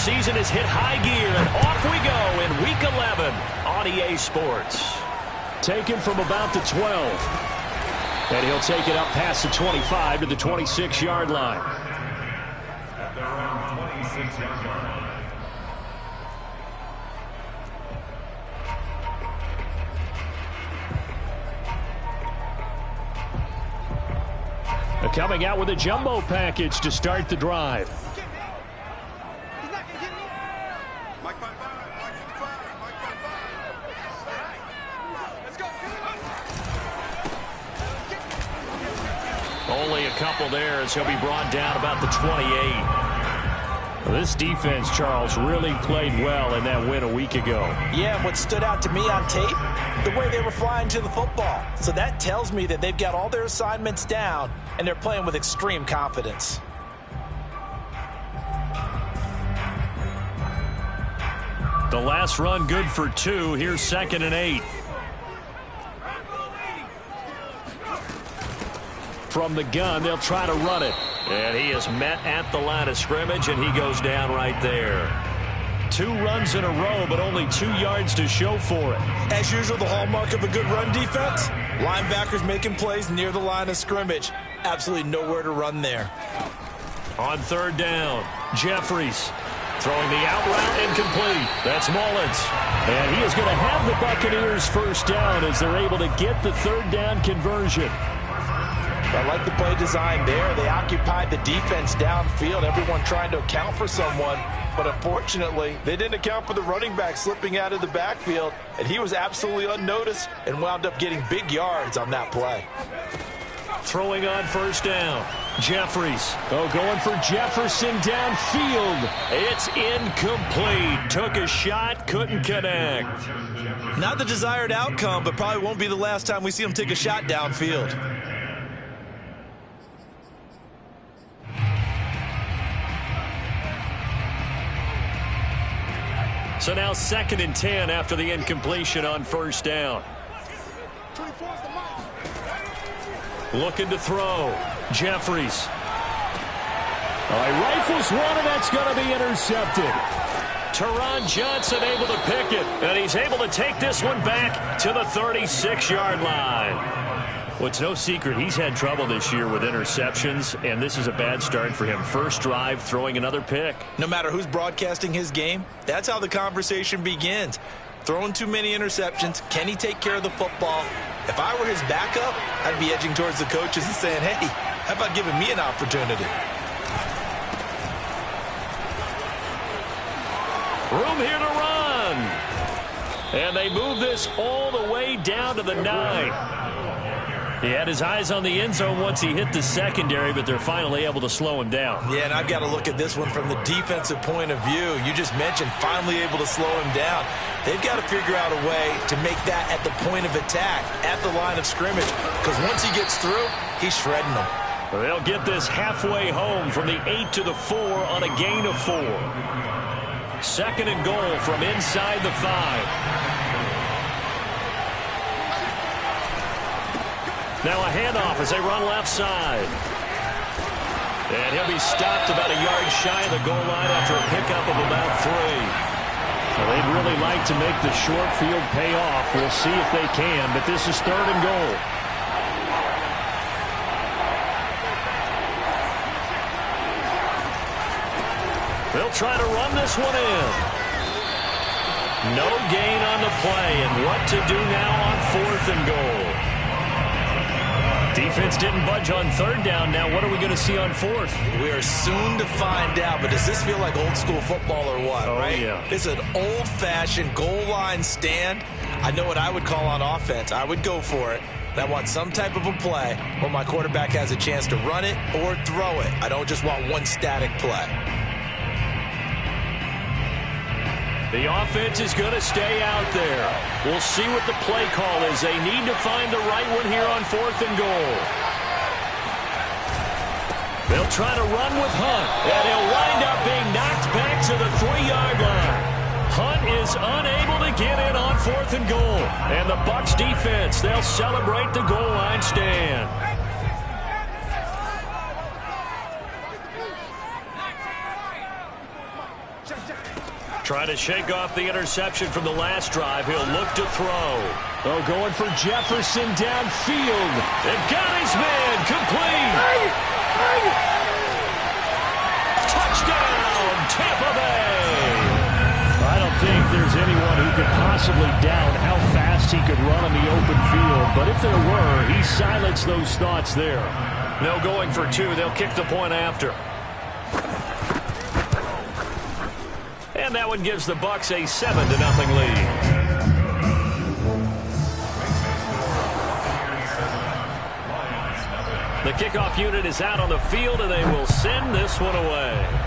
season has hit high gear, and off we go in Week 11 on EA Sports. Taken from about the 12. And he'll take it up past the 25 to the 26-yard line. At the around 26-yard line. Coming out with a jumbo package to start the drive. Only a couple there as he'll be brought down about the 28. This defense, Charles, really played well in that win a week ago. Yeah, what stood out to me on tape, the way they were flying to the football. So that tells me that they've got all their assignments down, and they're playing with extreme confidence. The last run good for 2. Here's 2nd and 8. From the gun, they'll try to run it. And he is met at the line of scrimmage, and he goes down right there. 2 runs in a row, but only 2 yards to show for it. As usual, the hallmark of a good run defense, linebackers making plays near the line of scrimmage. Absolutely nowhere to run there. On 3rd down, Jeffries throwing the out route incomplete. That's Mullins. And he is going to have the Buccaneers first down as they're able to get the 3rd down conversion. I like the play design there. They occupied the defense downfield, everyone trying to account for someone. But unfortunately, they didn't account for the running back slipping out of the backfield, and he was absolutely unnoticed and wound up getting big yards on that play. Throwing on 1st down, Jeffries. Oh, going for Jefferson downfield. It's incomplete. Took a shot, couldn't connect. Not the desired outcome, but probably won't be the last time we see him take a shot downfield. So now 2nd and 10 after the incompletion on 1st down. Looking to throw. Jeffries. He rifles one, and that's going to be intercepted. Teron Johnson able to pick it, and he's able to take this one back to the 36-yard line. Well, it's no secret he's had trouble this year with interceptions, and this is a bad start for him. First drive, throwing another pick. No matter who's broadcasting his game, that's how the conversation begins. Throwing too many interceptions, can he take care of the football? If I were his backup, I'd be edging towards the coaches and saying, hey, how about giving me an opportunity? Room here to run. And they move this all the way down to the 9. He had his eyes on the end zone once he hit the secondary, but they're finally able to slow him down. Yeah, and I've got to look at this one from the defensive point of view. You just mentioned finally able to slow him down. They've got to figure out a way to make that at the point of attack, at the line of scrimmage, because once he gets through, he's shredding them. They'll get this halfway home from the 8 to the 4 on a gain of 4. 2nd and goal from inside the 5. Now a handoff as they run left side. And he'll be stopped about a yard shy of the goal line after a pickup of about 3. So they'd really like to make the short field pay off. We'll see if they can, but this is 3rd and goal. They'll try to run this one in. No gain on the play, and what to do now on 4th and goal. Defense didn't budge on 3rd down. Now what are we going to see on 4th? We are soon to find out, but does this feel like old school football or what, right? Yeah. It's an old-fashioned goal line stand. I know what I would call on offense. I would go for it. And I want some type of a play where my quarterback has a chance to run it or throw it. I don't just want one static play. The offense is going to stay out there. We'll see what the play call is. They need to find the right one here on 4th and goal. They'll try to run with Hunt, and he'll wind up being knocked back to the 3-yard line. Hunt is unable to get in on 4th and goal. And the Bucs defense, they'll celebrate the goal line stand. Trying to shake off the interception from the last drive. He'll look to throw. Oh, going for Jefferson downfield. And got his man complete. Touchdown, Tampa Bay. I don't think there's anyone who could possibly doubt how fast he could run on the open field. But if there were, he silenced those thoughts there. No going for two. They'll kick the point after. And that one gives the Bucs a 7-0 lead. The kickoff unit is out on the field, and they will send this one away.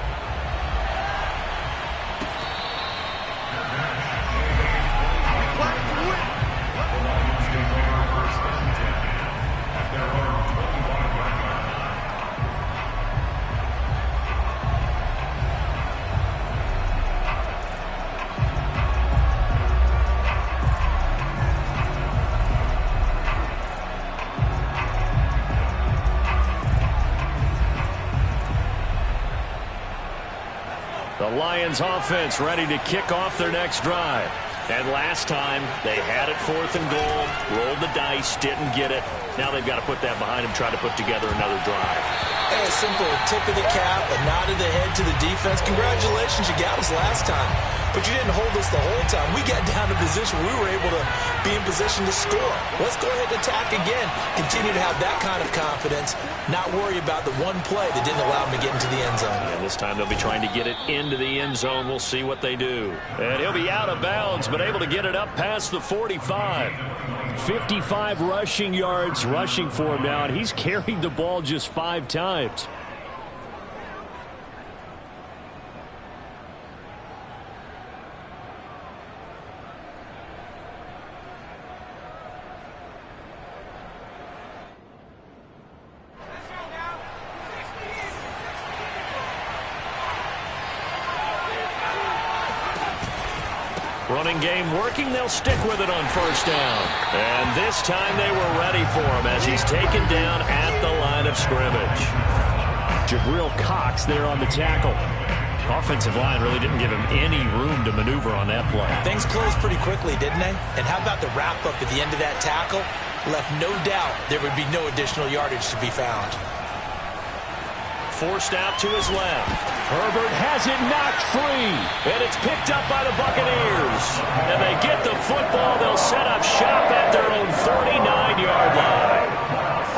The Lions offense ready to kick off their next drive. And last time, they had it 4th and goal, rolled the dice, didn't get it. Now they've got to put that behind them, try to put together another drive. Hey, a simple tip of the cap, a nod of the head to the defense. Congratulations, you got us last time. But you didn't hold us the whole time. We got down to position where we were able to be in position to score. Let's go ahead and attack again. Continue to have that kind of confidence. Not worry about the one play that didn't allow them to get into the end zone. And this time they'll be trying to get it into the end zone. We'll see what they do. And he'll be out of bounds, but able to get it up past the 45. 55 rushing yards rushing for him now, and he's carried the ball just 5 times. Running game working. They'll stick with it on 1st down. And this time they were ready for him as he's taken down at the line of scrimmage. Jabril Cox there on the tackle. Offensive line really didn't give him any room to maneuver on that play. Things closed pretty quickly, didn't they? And how about the wrap-up at the end of that tackle? Left no doubt there would be no additional yardage to be found. Forced out to his left. Herbert has it knocked free. And it's picked up by the Buccaneers. And they get the football. They'll set up shop at their own 39-yard line.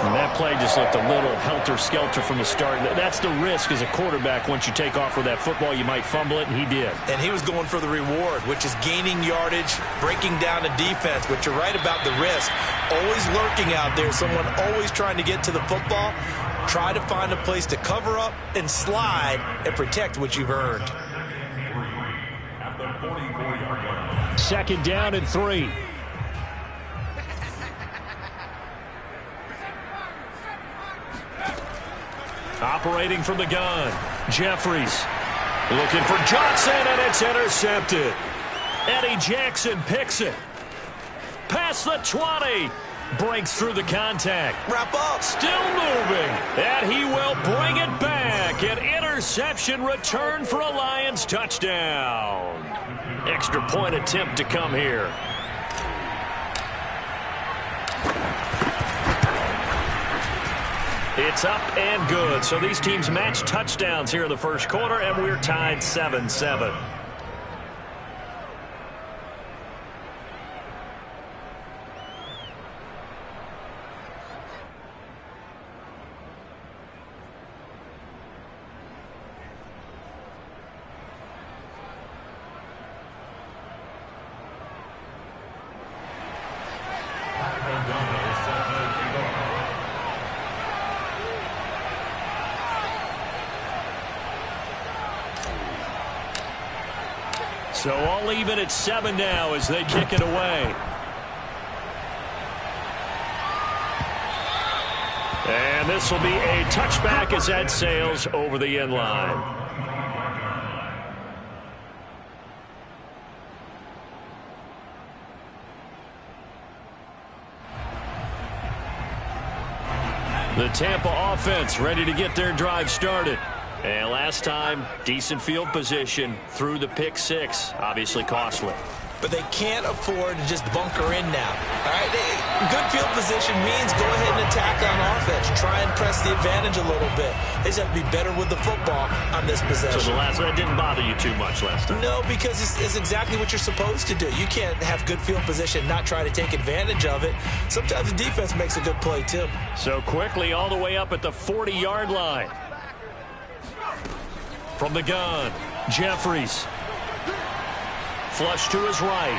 And that play just looked a little helter-skelter from the start. That's the risk as a quarterback. Once you take off with that football, you might fumble it, and he did. And he was going for the reward, which is gaining yardage, breaking down a defense. But you're right about the risk. Always lurking out there, someone always trying to get to the football. Try to find a place to cover up and slide and protect what you've earned. 2nd down and 3. Operating from the gun. Jeffries looking for Johnson, and it's intercepted. Eddie Jackson picks it. Past the 20. Breaks through the contact. Wrap up. Still moving. And he will bring it back. An interception return for a Lions touchdown. Extra point attempt to come here. It's up and good. So these teams match touchdowns here in the 1st quarter, and we're tied 7-7. So all even at 7 now as they kick it away. And this will be a touchback as that sails over the end line. The Tampa offense ready to get their drive started. And last time, decent field position through the pick six. Obviously costly. But they can't afford to just bunker in now. All right, good field position means go ahead and attack on offense. Try and press the advantage a little bit. They just have to be better with the football on this possession. So that didn't bother you too much last time? No, because it's exactly what you're supposed to do. You can't have good field position and not try to take advantage of it. Sometimes the defense makes a good play, too. So quickly all the way up at the 40-yard line. From the gun, Jeffries. Flush to his right.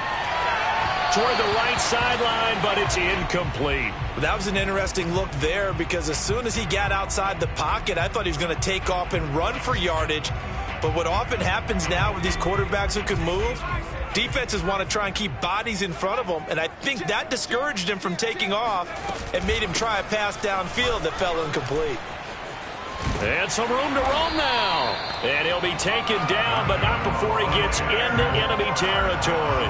Toward the right sideline, but it's incomplete. That was an interesting look there because as soon as he got outside the pocket, I thought he was going to take off and run for yardage. But what often happens now with these quarterbacks who can move, defenses want to try and keep bodies in front of them, and I think that discouraged him from taking off and made him try a pass downfield that fell incomplete. And some room to roam now. And he'll be taken down, but not before he gets into enemy territory.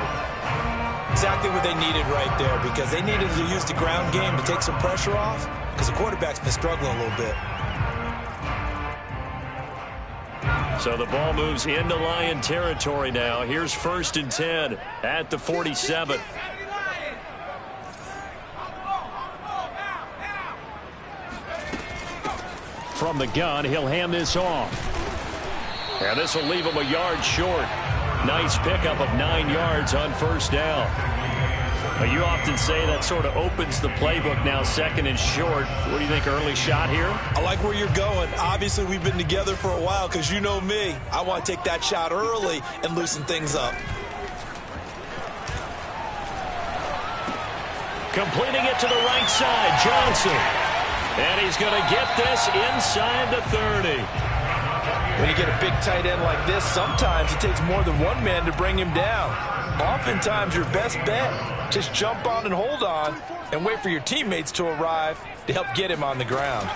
Exactly what they needed right there because they needed to use the ground game to take some pressure off because the quarterback's been struggling a little bit. So the ball moves into Lion territory now. Here's 1st and 10 at the 47. From the gun, he'll hand this off. And this will leave him a yard short. Nice pickup of 9 yards on 1st down. But you often say that sort of opens the playbook now, 2nd and short. What do you think, early shot here? I like where you're going. Obviously, we've been together for a while because you know me. I want to take that shot early and loosen things up. Completing it to the right side, Johnson. And he's going to get this inside the 30. When you get a big tight end like this, sometimes it takes more than one man to bring him down. Oftentimes, your best bet, just jump on and hold on and wait for your teammates to arrive to help get him on the ground.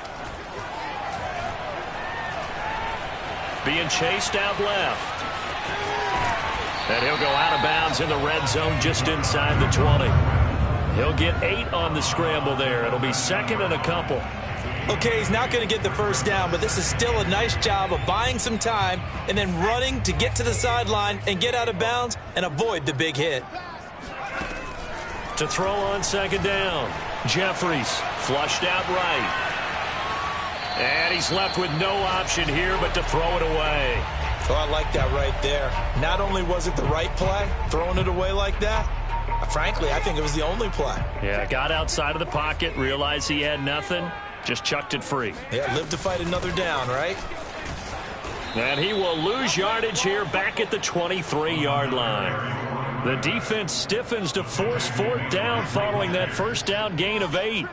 Being chased out left. And he'll go out of bounds in the red zone just inside the 20. He'll get 8 on the scramble there. It'll be 2nd and a couple. Okay, he's not going to get the 1st down, but this is still a nice job of buying some time and then running to get to the sideline and get out of bounds and avoid the big hit. To throw on 2nd down, Jeffries flushed out right. And he's left with no option here but to throw it away. Oh, I like that right there. Not only was it the right play, throwing it away like that, frankly, I think it was the only play. Yeah, got outside of the pocket, realized he had nothing, just chucked it free. Yeah, live to fight another down, right? And he will lose yardage here back at the 23-yard line. The defense stiffens to force 4th down following that 1st down gain of 8.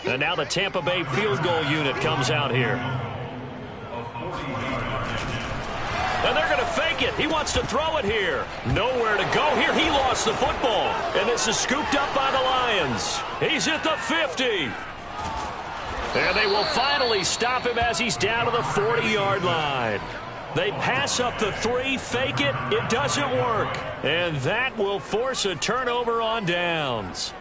And now the Tampa Bay field goal unit comes out here. And they're going to fake it. He wants to throw it here. Nowhere to go here. He lost the football. And this is scooped up by the Lions. He's at the 50. And they will finally stop him as he's down to the 40-yard line. They pass up the 3, fake it. It doesn't work. And that will force a turnover on downs.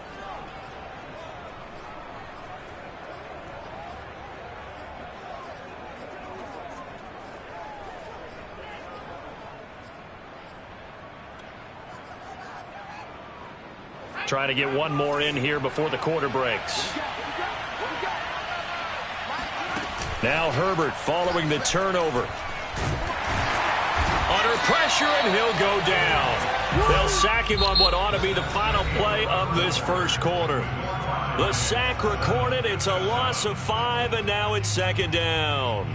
Trying to get one more in here before the quarter breaks. Now Herbert following the turnover. Under pressure, and he'll go down. They'll sack him on what ought to be the final play of this 1st quarter. The sack recorded. It's a loss of 5, and now it's 2nd down.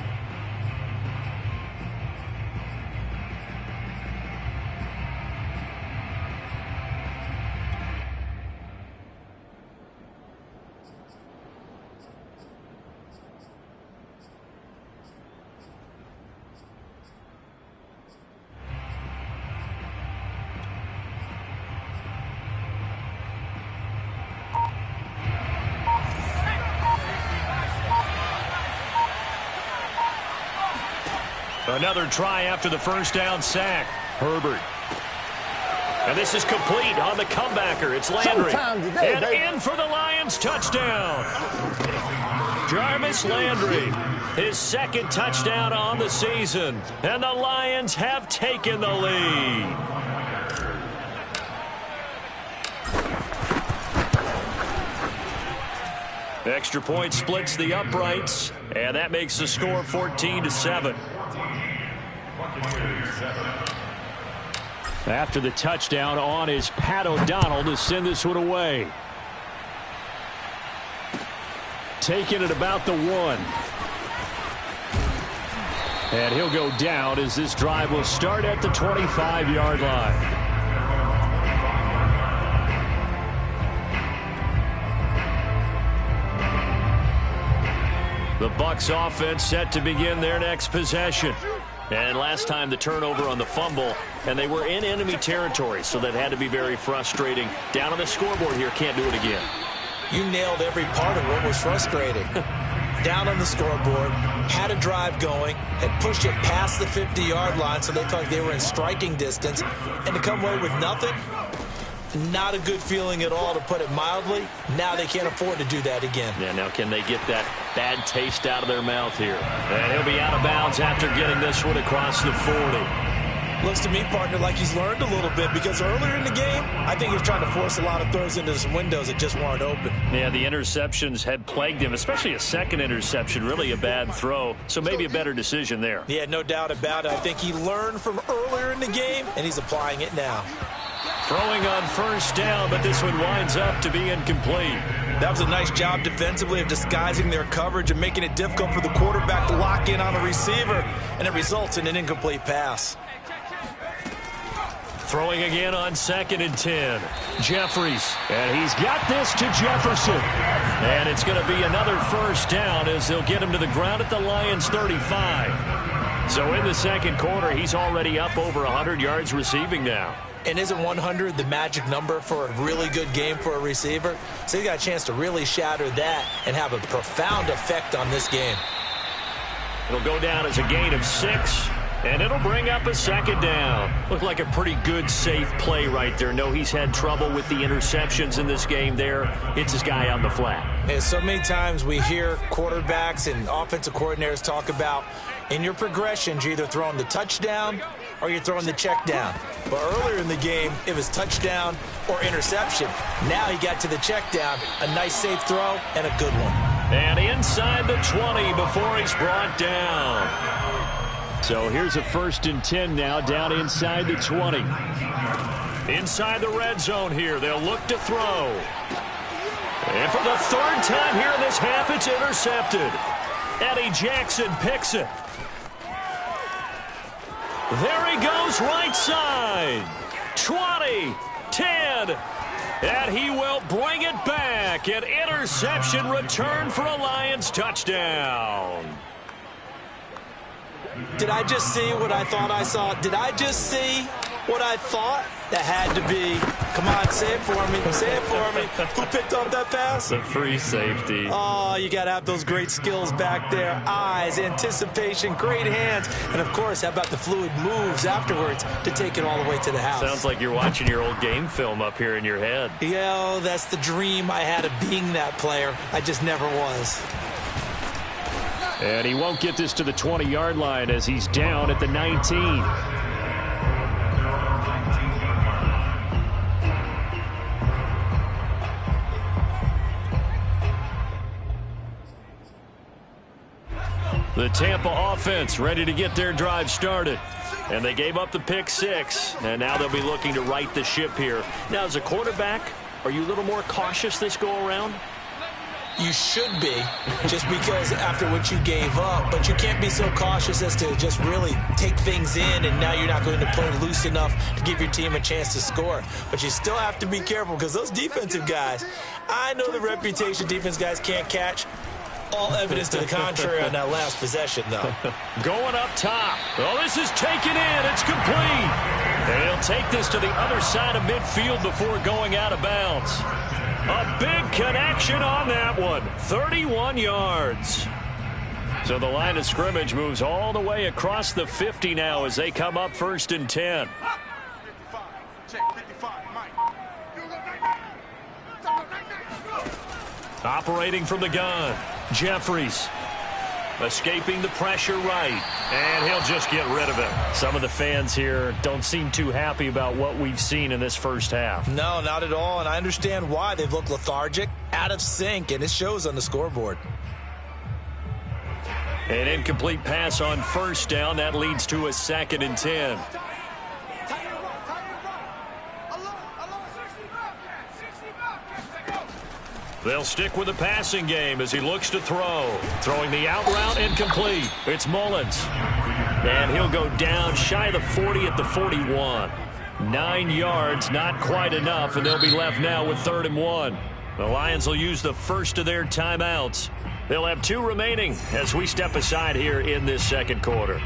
Another try after the 1st down sack. Herbert. And this is complete on the comebacker. It's Landry. And in for the Lions touchdown. Jarvis Landry. His second touchdown on the season. And the Lions have taken the lead. Extra point splits the uprights, and that makes the score 14-7. After the touchdown on is Pat O'Donnell to send this one away. Taking it about the 1. And he'll go down as this drive will start at the 25-yard line. The Bucs offense set to begin their next possession. And last time the turnover on the fumble, and they were in enemy territory, so that had to be very frustrating. Down on the scoreboard here, can't do it again. You nailed every part of what was frustrating. Down on the scoreboard, had a drive going, had pushed it past the 50-yard line, so they thought they were in striking distance, and to come away with nothing, not a good feeling at all, to put it mildly. Now they can't afford to do that again. Yeah, now can they get that bad taste out of their mouth here? And he'll be out of bounds after getting this one across the 40. Looks to me, partner, like he's learned a little bit, because earlier in the game, I think he was trying to force a lot of throws into some windows that just weren't open. Yeah, the interceptions had plagued him, especially a second interception, really a bad throw, so maybe a better decision there. Yeah, no doubt about it. I think he learned from earlier in the game, and he's applying it now. Throwing on first down, but this one winds up to be incomplete. That was a nice job defensively of disguising their coverage and making it difficult for the quarterback to lock in on a receiver, and it results in an incomplete pass. Throwing again on 2nd and 10. Jeffries. And he's got this to Jefferson. And it's going to be another first down as they'll get him to the ground at the Lions' 35. So in the second quarter, he's already up over 100 yards receiving now. And isn't 100 the magic number for a really good game for a receiver? So he got a chance to really shatter that and have a profound effect on this game. It'll go down as a gain of 6, and it'll bring up a second down. Looked like a pretty good, safe play right there. No, he's had trouble with the interceptions in this game there. Hits his guy on the flat. And so many times we hear quarterbacks and offensive coordinators talk about in your progressions, you're either throwing the touchdown or you're throwing the check down. But earlier in the game, it was touchdown or interception. Now he got to the check down, a nice safe throw, and a good one. And inside the 20 before he's brought down. So here's a 1st and 10 now, down inside the 20. Inside the red zone here, they'll look to throw. And for the 3rd time here in this half, it's intercepted. Eddie Jackson picks it. There he goes, right side. 20, 10, and he will bring it back. An interception return for a Lions touchdown. Did I just see what I thought I saw? Did I just see what I thought? That had to be. Come on, say it for me. Say it for me. Who picked up that pass? The free safety. Oh, you got to have those great skills back there. Eyes, anticipation, great hands. And, of course, how about the fluid moves afterwards to take it all the way to the house? Sounds like you're watching your old game film up here in your head. Yeah, that's the dream I had of being that player. I just never was. And he won't get this to the 20-yard line as he's down at the 19. The Tampa offense ready to get their drive started. And they gave up the pick 6. And now they'll be looking to right the ship here. Now, as a quarterback, are you a little more cautious this go-around? You should be, just because after what you gave up. But you can't be so cautious as to just really take things in, and now you're not going to play loose enough to give your team a chance to score. But you still have to be careful, because those defensive guys, I know the reputation defense guys can't catch. All evidence to the contrary on that last possession, though. Going up top. Oh, this is taken in. It's complete. And he'll take this to the other side of midfield before going out of bounds. A big connection on that one. 31 yards. So the line of scrimmage moves all the way across the 50 now as they come up 1st and 10. Operating from the gun. Jeffries escaping the pressure right, and he'll just get rid of it. Some of the fans here don't seem too happy about what we've seen in this first half. No, not at all, and I understand why. They've looked lethargic, out of sync, and it shows on the scoreboard. An incomplete pass on first down. That leads to a 2nd and 10. They'll stick with the passing game as he looks to throw. Throwing the out route incomplete. It's Mullins. And he'll go down shy of the 40 at the 41. 9 yards, not quite enough, and they'll be left now with 3rd and 1. The Lions will use the first of their timeouts. They'll have 2 remaining as we step aside here in this second quarter.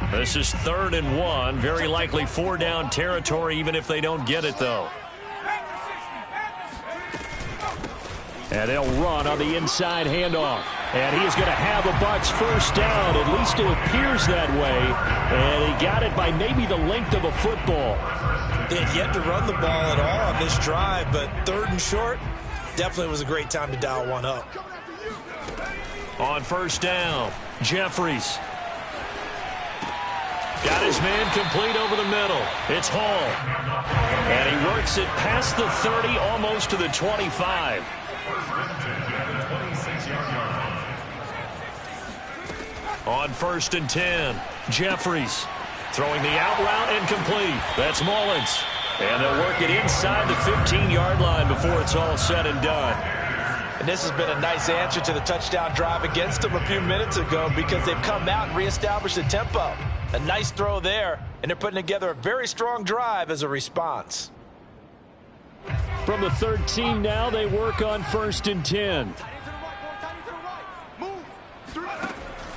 This is 3rd and 1. Very likely 4-down territory, even if they don't get it, though. And they'll run on the inside handoff. And he's going to have the Bucs first down. At least it appears that way. And he got it by maybe the length of a football. They had yet to run the ball at all on this drive, but 3rd and short, definitely was a great time to dial one up. On first down, Jeffries. Got his man complete over the middle. It's Hall. And he works it past the 30, almost to the 25. On 1st and 10, Jeffries throwing the out route incomplete. That's Mullins. And they'll work it inside the 15-yard line before it's all said and done. And this has been a nice answer to the touchdown drive against them a few minutes ago because they've come out and reestablished the tempo. A nice throw there, and they're putting together a very strong drive as a response. From the 13 now, they work on 1st and 10.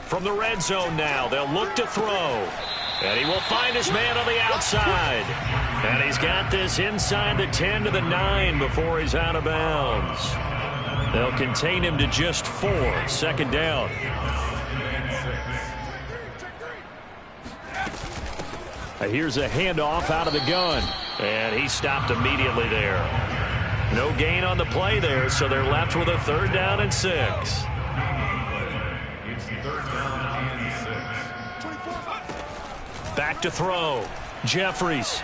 From the red zone now, they'll look to throw. And he will find his man on the outside. And he's got this inside the 10 to the 9 before he's out of bounds. They'll contain him to just 4. 2nd down. Here's a handoff out of the gun. And he stopped immediately there. No gain on the play there, so they're left with a 3rd down and 6. It's 3rd down and 6. Back to throw. Jeffries.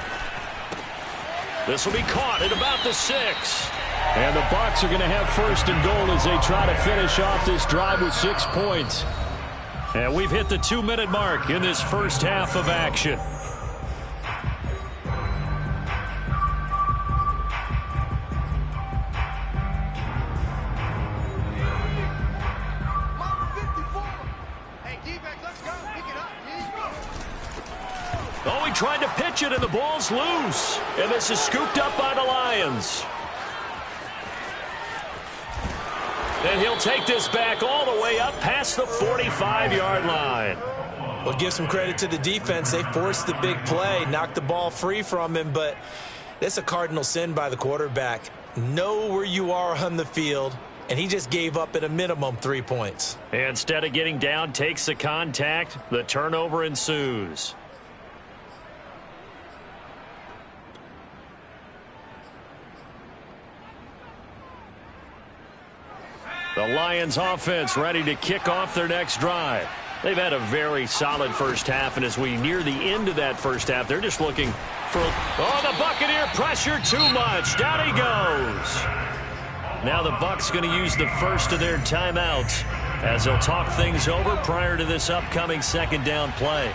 This will be caught at about the 6. And the Bucs are going to have 1st and goal as they try to finish off this drive with 6 points. And we've hit the 2-minute mark in this first half of action. Oh, he tried to pitch it, and the ball's loose. And this is scooped up by the Lions. And he'll take this back all the way up past the 45-yard line. Well, give some credit to the defense. They forced the big play, knocked the ball free from him, but that's a cardinal sin by the quarterback. Know where you are on the field, and he just gave up at a minimum 3 points. Instead of getting down, takes the contact. The turnover ensues. The Lions offense ready to kick off their next drive. They've had a very solid first half, and as we near the end of that first half, they're just looking for... Oh, the Buccaneer pressure too much. Down he goes. Now the Bucs going to use the first of their timeouts as they'll talk things over prior to this upcoming 2nd down play.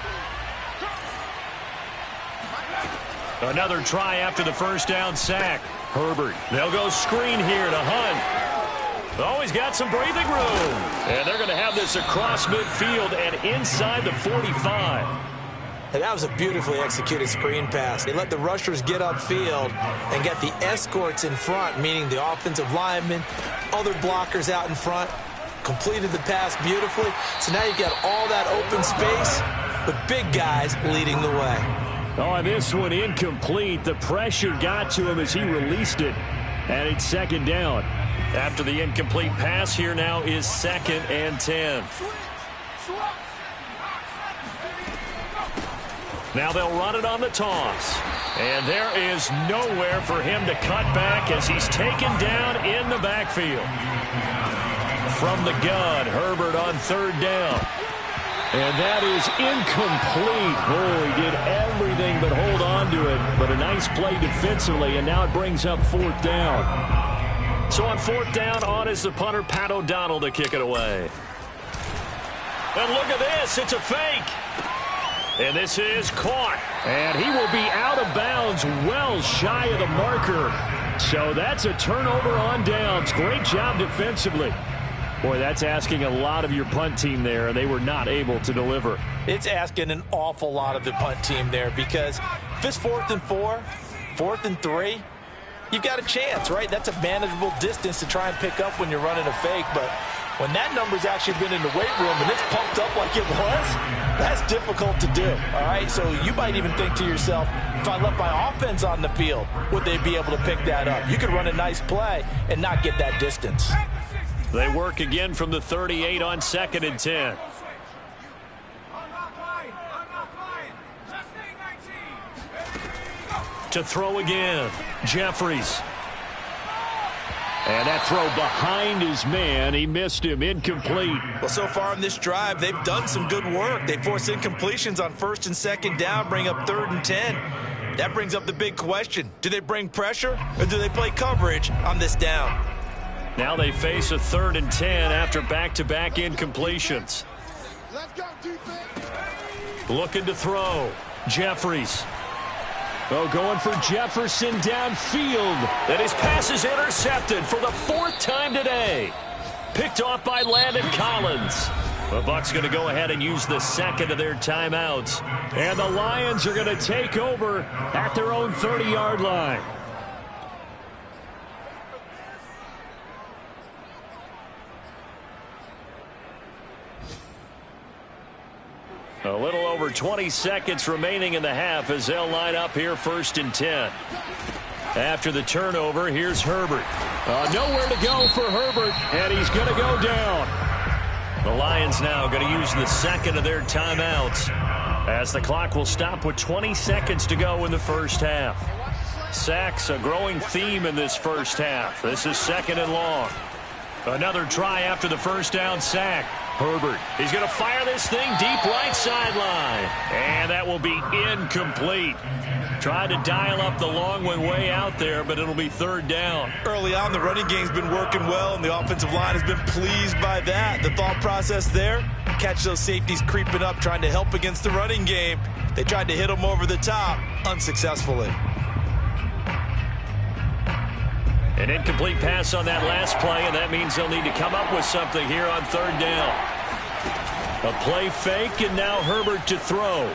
Another try after the first down sack. Herbert. They'll go screen here to Hunt. Oh, he's got some breathing room. And they're going to have this across midfield and inside the 45. And that was a beautifully executed screen pass. They let the rushers get upfield and get the escorts in front, meaning the offensive linemen, other blockers out in front, completed the pass beautifully. So now you've got all that open space with big guys leading the way. Oh, and this one incomplete. The pressure got to him as he released it. And it's 2nd down. After the incomplete pass, here now is 2nd and 10. Now they'll run it on the toss. And there is nowhere for him to cut back as he's taken down in the backfield. From the gun, Herbert on third down. And that is incomplete. Oh, he did everything but hold on to it. But a nice play defensively, and now it brings up fourth down. So on fourth down, on is the punter, Pat O'Donnell, to kick it away. And look at this. It's a fake. And this is caught. And he will be out of bounds well shy of the marker. So that's a turnover on downs. Great job defensively. Boy, that's asking a lot of your punt team there, and they were not able to deliver. It's asking an awful lot of the punt team there because if it's 4th and 4, 4th and 3, you've got a chance, right? That's a manageable distance to try and pick up when you're running a fake, but when that number's actually been in the weight room and it's pumped up like it was, that's difficult to do, all right? So you might even think to yourself, if I left my offense on the field, would they be able to pick that up? You could run a nice play and not get that distance. They work again from the 38 on 2nd and 10. To throw again, Jeffries. And that throw behind his man. He missed him. Incomplete. Well, so far in this drive, they've done some good work. They force incompletions on 1st and 2nd down, bring up 3rd and 10. That brings up the big question. Do they bring pressure or do they play coverage on this down? Now they face a 3rd and 10 after back-to-back incompletions. Looking to throw. Jeffries. Oh, going for Jefferson downfield. And his pass is intercepted for the 4th time today. Picked off by Landon Collins. The Bucs going to go ahead and use the 2nd of their timeouts. And the Lions are going to take over at their own 30-yard line. A little over 20 seconds remaining in the half as they'll line up here 1st and 10. After the turnover, here's Herbert. Nowhere to go for Herbert, and he's going to go down. The Lions now going to use the 2nd of their timeouts as the clock will stop with 20 seconds to go in the first half. Sacks, a growing theme in this first half. This is 2nd and long. Another try after the first down sack. Herbert, he's going to fire this thing deep right sideline. And that will be incomplete. Tried to dial up the long one way out there, but it'll be 3rd down. Early on, the running game's been working well, and the offensive line has been pleased by that. The thought process there, catch those safeties creeping up, trying to help against the running game. They tried to hit them over the top, unsuccessfully. An incomplete pass on that last play, and that means they'll need to come up with something here on 3rd down. A play fake, and now Herbert to throw.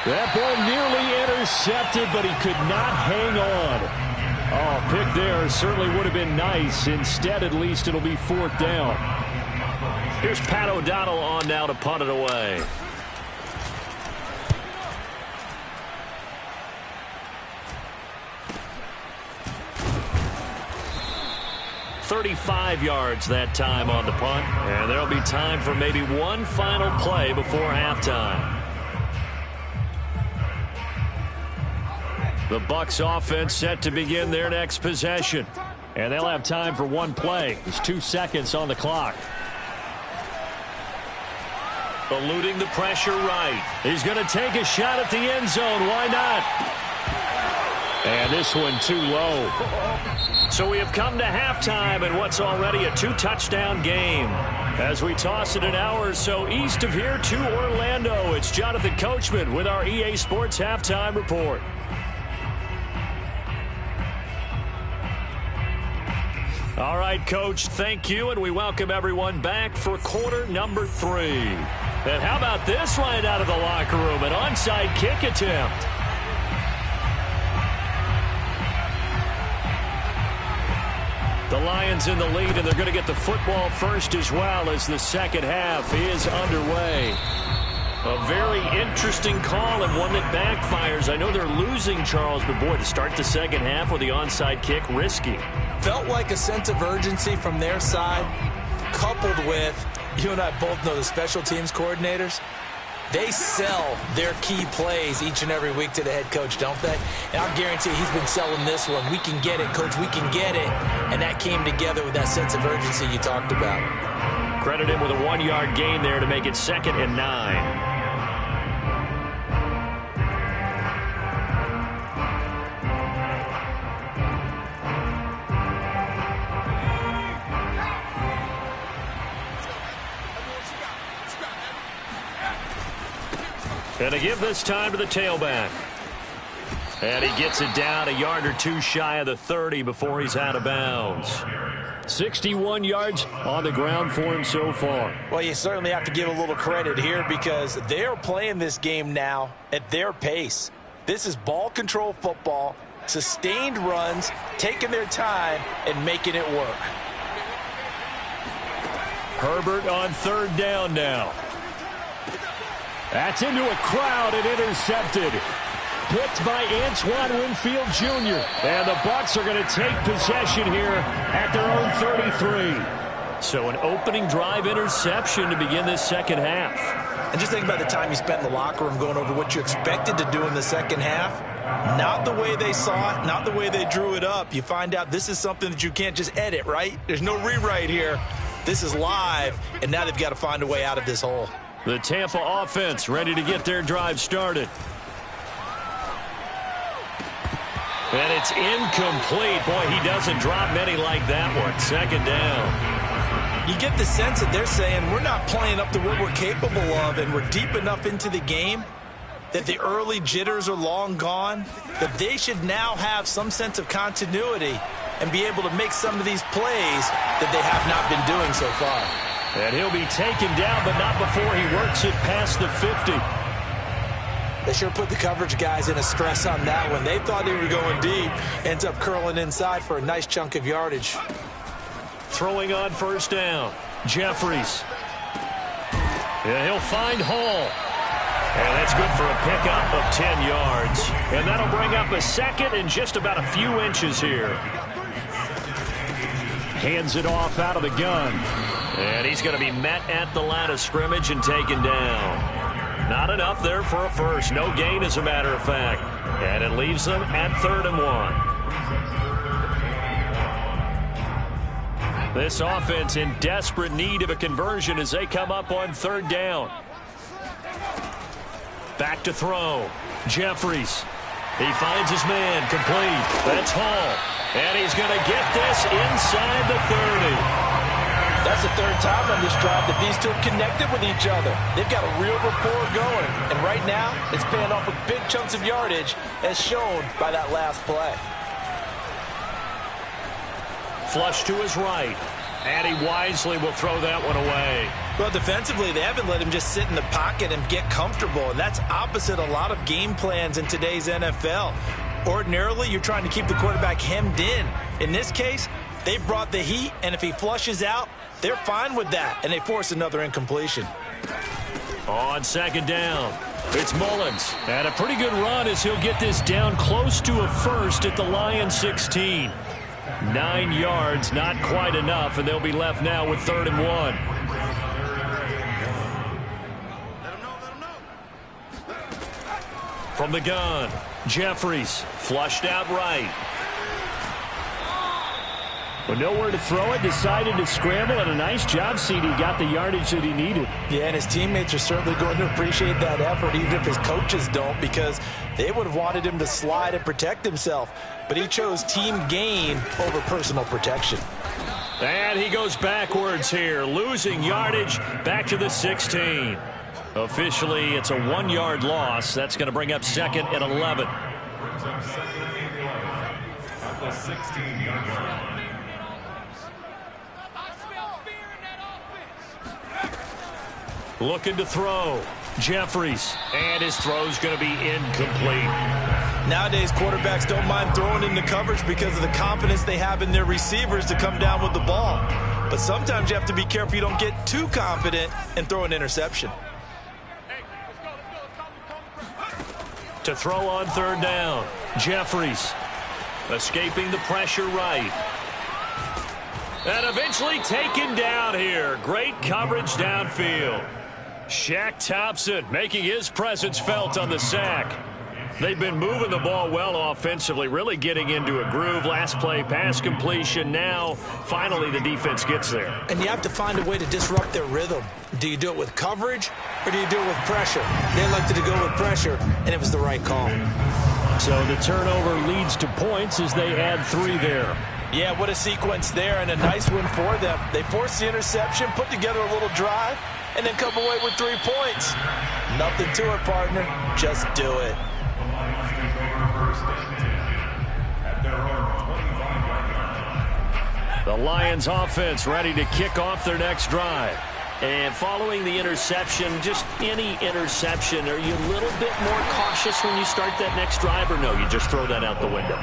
That ball nearly intercepted, but he could not hang on. Oh, pick there certainly would have been nice. Instead, at least it'll be 4th down. Here's Pat O'Donnell on now to punt it away. .35 yards that time on the punt, and there'll be time for maybe one final play before halftime. The Bucs offense set to begin their next possession, and they'll have time for one play. There's 2 seconds on the clock. Eluding the pressure right. He's going to take a shot at the end zone. Why not? And this one too low. So we have come to halftime in what's already a 2-touchdown game. As we toss it an hour or so east of here to Orlando, it's Jonathan Coachman with our EA Sports Halftime Report. All right, Coach, thank you, and we welcome everyone back for quarter number 3. And how about this right out of the locker room, an onside kick attempt. The Lions in the lead, and they're going to get the football first as well as the second half is underway. A very interesting call and one that backfires. I know they're losing, Charles, but boy, to start the second half with the onside kick, risky. Felt like a sense of urgency from their side, coupled with, you and I both know the special teams coordinators. They sell their key plays each and every week to the head coach, don't they? And I'll guarantee he's been selling this one. We can get it, coach. We can get it. And that came together with that sense of urgency you talked about. Credit him with a 1-yard gain there to make it 2nd and 9. And to give this time to the tailback. And he gets it down a yard or two shy of the 30 before he's out of bounds. 61 yards on the ground for him so far. Well, you certainly have to give a little credit here because they're playing this game now at their pace. This is ball control football, sustained runs, taking their time and making it work. Herbert on 3rd down now. That's into a crowd and intercepted. Picked by Antoine Winfield Jr. And the Bucs are going to take possession here at their own 33. So an opening drive interception to begin this second half. And just think about the time you spent in the locker room going over what you expected to do in the second half. Not the way they saw it, not the way they drew it up. You find out this is something that you can't just edit, right? There's no rewrite here. This is live, and now they've got to find a way out of this hole. The Tampa offense ready to get their drive started. And it's incomplete. Boy, he doesn't drop many like that one. 2nd down. You get the sense that they're saying we're not playing up to what we're capable of, and we're deep enough into the game that the early jitters are long gone, that they should now have some sense of continuity and be able to make some of these plays that they have not been doing so far. And he'll be taken down, but not before he works it past the 50. They sure put the coverage guys in a stress on that one. They thought they were going deep. Ends up curling inside for a nice chunk of yardage. Throwing on 1st down. Jeffries. And he'll find Hall. And that's good for a pickup of 10 yards. And that'll bring up a 2nd and just about a few inches here. Hands it off out of the gun. And he's going to be met at the line of scrimmage and taken down. Not enough there for a first. No gain, as a matter of fact. And it leaves them at 3rd and 1. This offense in desperate need of a conversion as they come up on 3rd down. Back to throw. Jeffries. He finds his man. Complete. That's Hall. And he's going to get this inside the 30. That's the 3rd time on this drive that these two have connected with each other. They've got a real rapport going. And right now, it's paying off with big chunks of yardage as shown by that last play. Flush to his right. And he wisely will throw that one away. Well, defensively, they haven't let him just sit in the pocket and get comfortable. And that's opposite a lot of game plans in today's NFL. Ordinarily, you're trying to keep the quarterback hemmed in. In this case, they brought the heat, and if he flushes out, they're fine with that, and they force another incompletion. On 2nd down, it's Mullins. And a pretty good run as he'll get this down close to a first at the Lions 16. 9 yards, not quite enough, and they'll be left now with 3rd and 1. From the gun, Jeffries flushed out right. But nowhere to throw it, decided to scramble, and a nice job, CD. Got the yardage that he needed. Yeah, and his teammates are certainly going to appreciate that effort, even if his coaches don't, because they would have wanted him to slide and protect himself. But he chose team gain over personal protection. And he goes backwards here, losing yardage back to the 16. Officially, it's a 1-yard loss. That's going to bring up 2nd and 11. Brings up 2nd and 11 at the 16-yard line. Looking to throw. Jeffries. And his throw's going to be incomplete. Nowadays, quarterbacks don't mind throwing into coverage because of the confidence they have in their receivers to come down with the ball. But sometimes you have to be careful you don't get too confident and throw an interception. To throw on 3rd down. Jeffries. Escaping the pressure right. And eventually taken down here. Great coverage downfield. Shaq Thompson making his presence felt on the sack. They've been moving the ball well offensively, really getting into a groove. Last play, pass completion. Now, finally, the defense gets there. And you have to find a way to disrupt their rhythm. Do you do it with coverage, or do you do it with pressure? They elected to go with pressure, and it was the right call. So the turnover leads to points as they add 3 there. Yeah, what a sequence there, and a nice win for them. They forced the interception, put together a little drive, and then come away with 3 points. Nothing to it, partner. Just do it. The Lions offense ready to kick off their next drive. And following the interception, just any interception, are you a little bit more cautious when you start that next drive, or no, you just throw that out the window?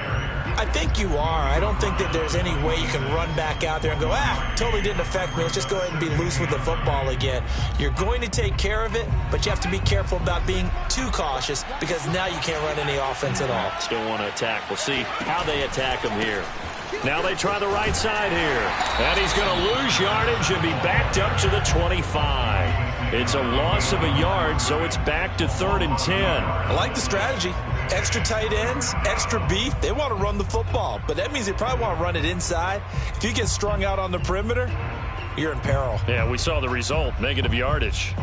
I think you are. I don't think that there's any way you can run back out there and go, totally didn't affect me. Let's just go ahead and be loose with the football again. You're going to take care of it, but you have to be careful about being too cautious because now you can't run any offense at all. Still want to attack. We'll see how they attack them here. Now they try the right side here. And he's going to lose yardage and be backed up to the 25. It's a loss of a yard, so it's back to 3rd and 10. I like the strategy. Extra tight ends, extra beef. They want to run the football, but that means they probably want to run it inside. If you get strung out on the perimeter, you're in peril. Yeah, we saw the result, negative yardage.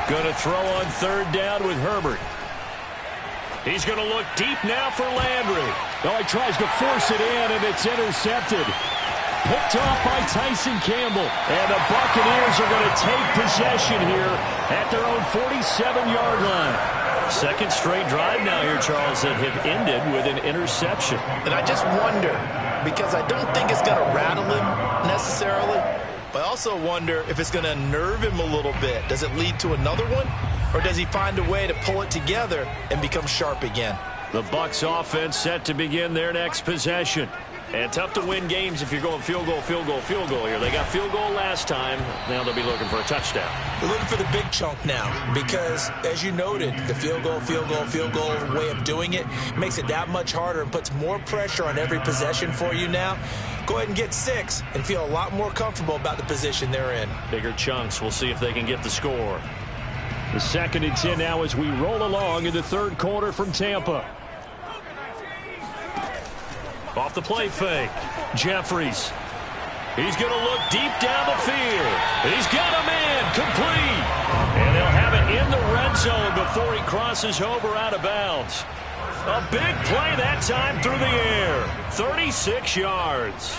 Going to throw on 3rd down with Herbert. He's going to look deep now for Landry. Oh, he tries to force it in, and it's intercepted. Picked off by Tyson Campbell. And the Buccaneers are going to take possession here at their own 47-yard line. Second straight drive now here, Charles, that have ended with an interception. And I just wonder, because I don't think it's going to rattle him necessarily, but I also wonder if it's going to nerve him a little bit. Does it lead to another one? Or does he find a way to pull it together and become sharp again? The Bucs offense set to begin their next possession. And tough to win games if you're going field goal, field goal, field goal here. They got field goal last time. Now they'll be looking for a touchdown. They're looking for the big chunk now because, as you noted, the field goal, field goal, field goal way of doing it makes it that much harder and puts more pressure on every possession for you now. Go ahead and get 6 and feel a lot more comfortable about the position they're in. Bigger chunks. We'll see if they can get the score. The 2nd and 10 now as we roll along in the 3rd quarter from Tampa. Off the play fake. Jeffries. He's going to look deep down the field. He's got a man complete. And they'll have it in the red zone before he crosses over out of bounds. A big play that time through the air. 36 yards.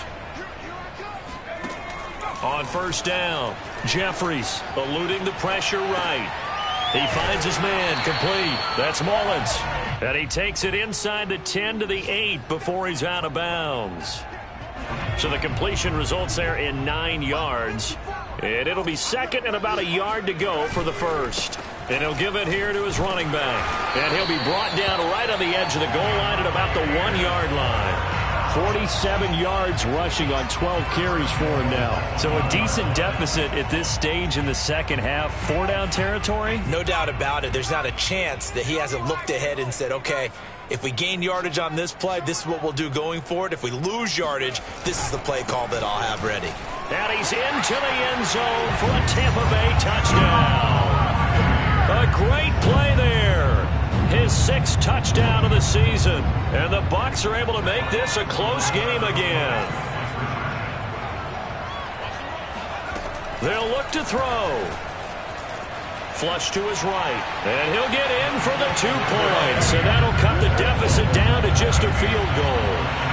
On 1st down, Jeffries eluding the pressure right. He finds his man complete. That's Mullins. And he takes it inside the 10 to the 8 before he's out of bounds. So the completion results there in 9 yards. And it'll be 2nd and about a yard to go for the 1st. And he'll give it here to his running back. And he'll be brought down right on the edge of the goal line at about the 1-yard line. 47 yards rushing on 12 carries for him now. So a decent deficit at this stage in the second half. 4-down territory? No doubt about it. There's not a chance that he hasn't looked ahead and said, okay, if we gain yardage on this play, this is what we'll do going forward. If we lose yardage, this is the play call that I'll have ready. And he's into the end zone for a Tampa Bay touchdown. A great play there. His 6th touchdown of the season. And the Bucs are able to make this a close game again. They'll look to throw. Flush to his right. And he'll get in for the 2 points. And that'll cut the deficit down to just a field goal.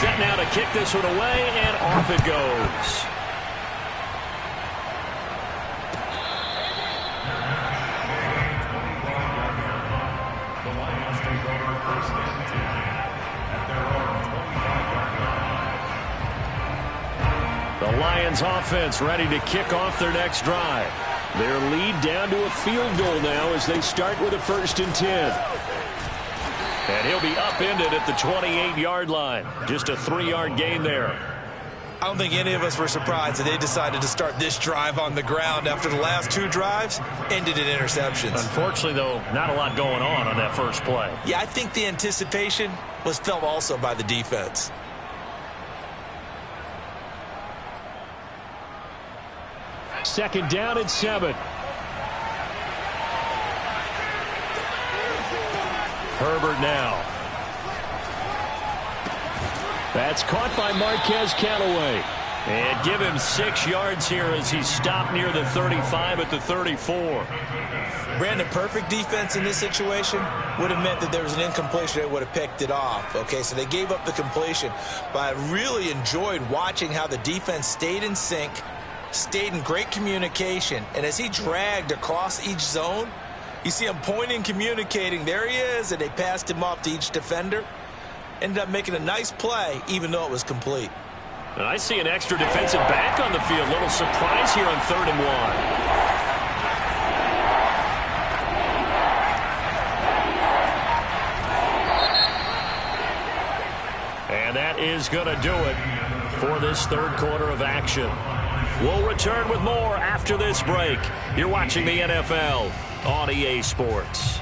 Set now to kick this one away, and off it goes. The Lions offense ready to kick off their next drive. Their lead down to a field goal now as they start with a 1st and 10. And he'll be upended at the 28-yard line. Just a 3-yard gain there. I don't think any of us were surprised that they decided to start this drive on the ground after the last 2 drives ended in interceptions. Unfortunately, though, not a lot going on that first play. Yeah, I think the anticipation was felt also by the defense. Second down and 7. Herbert now. That's caught by Marquez Callaway. And give him 6 yards here as he stopped near the 35 at the 34. Brandon, perfect defense in this situation would have meant that there was an incompletion that would have picked it off. Okay, so they gave up the completion. But I really enjoyed watching how the defense stayed in sync, stayed in great communication. And as he dragged across each zone, you see him pointing, communicating. There he is, and they passed him off to each defender. Ended up making a nice play, even though it was complete. And I see an extra defensive back on the field. Little surprise here on 3rd and 1. And that is going to do it for this 3rd quarter of action. We'll return with more after this break. You're watching the NFL on EA Sports.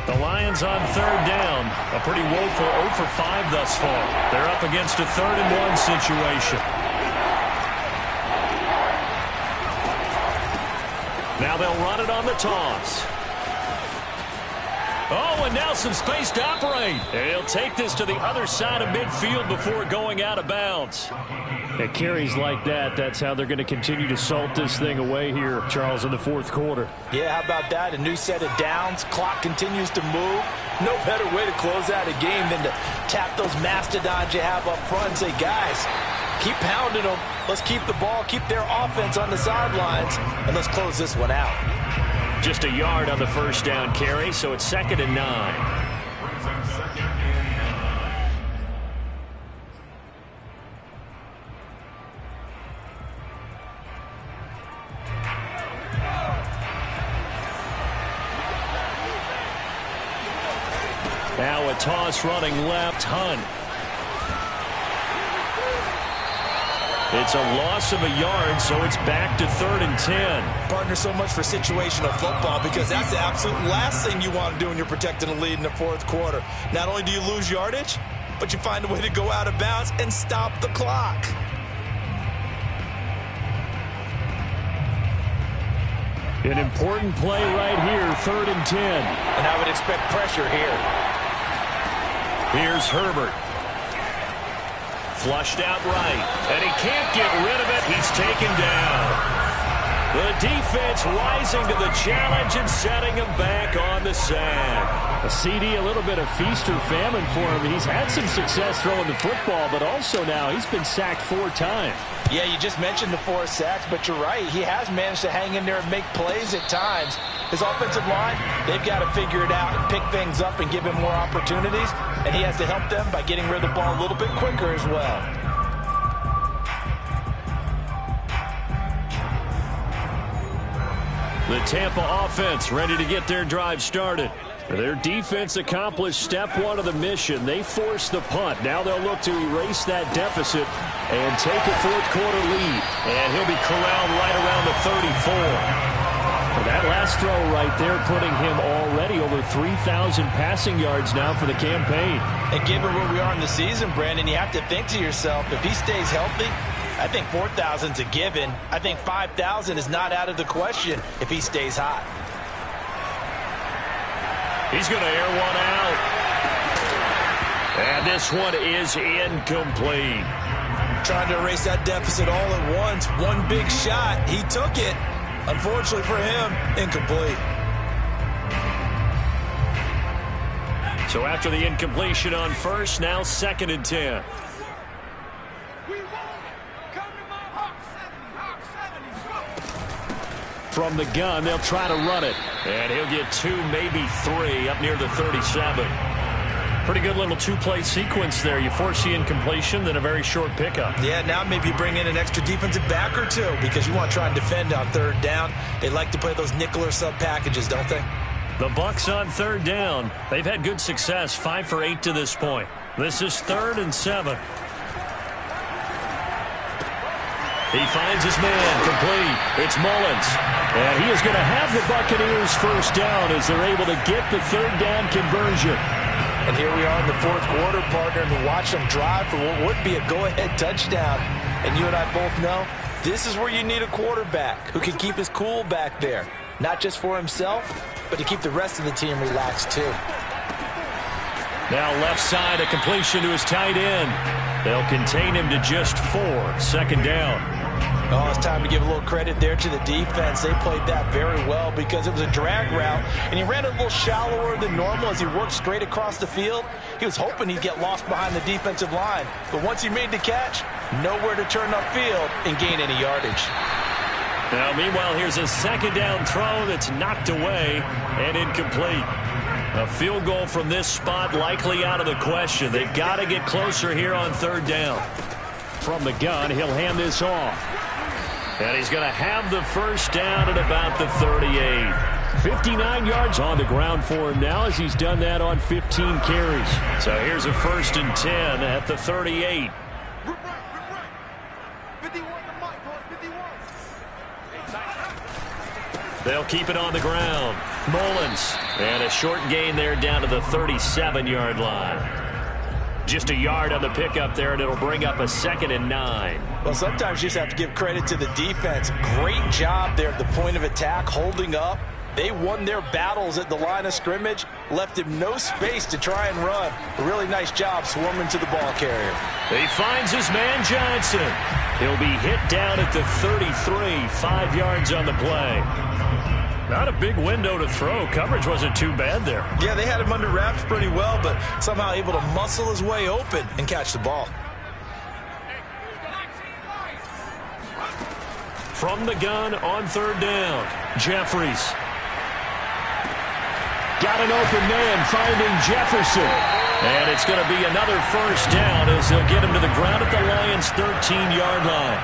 The Lions on 3rd down. A pretty woeful 0 for 5 thus far. They're up against a 3rd and 1 situation. Now they'll run it on the toss. Oh, and now some space to operate. And he'll take this to the other side of midfield before going out of bounds. At carries like that, that's how they're going to continue to salt this thing away here, Charles, in the 4th quarter. Yeah, how about that? A new set of downs. Clock continues to move. No better way to close out a game than to tap those mastodons you have up front and say, guys, keep pounding them. Let's keep the ball, keep their offense on the sidelines, and let's close this one out. Just a yard on the 1st down carry, so it's 2nd and 9. Now a toss running left, Hunt. It's a loss of a yard, so it's back to 3rd and 10. Partner, so much for situational football because that's the absolute last thing you want to do when you're protecting a lead in the 4th quarter. Not only do you lose yardage, but you find a way to go out of bounds and stop the clock. An important play right here, 3rd and 10. And I would expect pressure here. Here's Herbert. Flushed out right, and he can't get rid of it. He's taken down. The defense rising to the challenge and setting him back on the sack. A CD, a little bit of feast or famine for him. He's had some success throwing the football, but also now he's been sacked 4 times. Yeah, you just mentioned the 4 sacks, but you're right. He has managed to hang in there and make plays at times. His offensive line, they've got to figure it out and pick things up and give him more opportunities, and he has to help them by getting rid of the ball a little bit quicker as well. The Tampa offense ready to get their drive started. Their defense accomplished step 1 of the mission. They forced the punt. Now they'll look to erase that deficit and take a 4th quarter lead. And he'll be corralled right around the 34. And that last throw right there putting him already over 3,000 passing yards now for the campaign. And given where we are in the season, Brandon, you have to think to yourself, if he stays healthy, I think 4,000's a given. I think 5,000 is not out of the question if he stays hot. He's going to air one out. And this one is incomplete. Trying to erase that deficit all at once. One big shot. He took it. Unfortunately for him, incomplete. So after the incompletion on 1st, now 2nd and 10. From the gun, they'll try to run it. And he'll get 2, maybe 3, up near the 37. Pretty good little two-play sequence there. You force the incompletion, then a very short pickup. Yeah, now maybe bring in an extra defensive back or two because you want to try and defend on third down. They like to play those nickel or sub packages, don't they? The Bucs on third down. They've had good success, 5 for 8 to this point. This is 3rd and 7. He finds his man complete. It's Mullins. And he is going to have the Buccaneers first down as they're able to get the third down conversion. And here we are in the fourth quarter, partner, and we watch them drive for what would be a go-ahead touchdown. And you and I both know this is where you need a quarterback who can keep his cool back there. Not just for himself, but to keep the rest of the team relaxed too. Now left side, a completion to his tight end. They'll contain him to just 4. 2nd down. Oh, it's time to give a little credit there to the defense. They played that very well because it was a drag route, and he ran a little shallower than normal as he worked straight across the field. He was hoping he'd get lost behind the defensive line, but once he made the catch, nowhere to turn upfield and gain any yardage. Now, meanwhile, here's a 2nd down throw that's knocked away and incomplete. A field goal from this spot likely out of the question. They've got to get closer here on 3rd down. From the gun, he'll hand this off. And he's going to have the first down at about the 38. 59 yards on the ground for him now as he's done that on 15 carries. So here's a 1st and 10 at the 38. They'll keep it on the ground. Mullins. And a short gain there down to the 37-yard line. Just a yard on the pickup there, and it'll bring up a 2nd and 9. Well, sometimes you just have to give credit to the defense. Great job there at the point of attack, holding up. They won their battles at the line of scrimmage, left him no space to try and run. A really nice job swarming to the ball carrier. He finds his man Johnson. He'll be hit down at the 33, 5 yards on the play. Not a big window to throw. Coverage wasn't too bad there. Yeah, they had him under wraps pretty well, but somehow able to muscle his way open and catch the ball. From the gun on 3rd down, Jeffries. Got an open man finding Jefferson. And it's going to be another first down as they'll get him to the ground at the Lions' 13-yard line.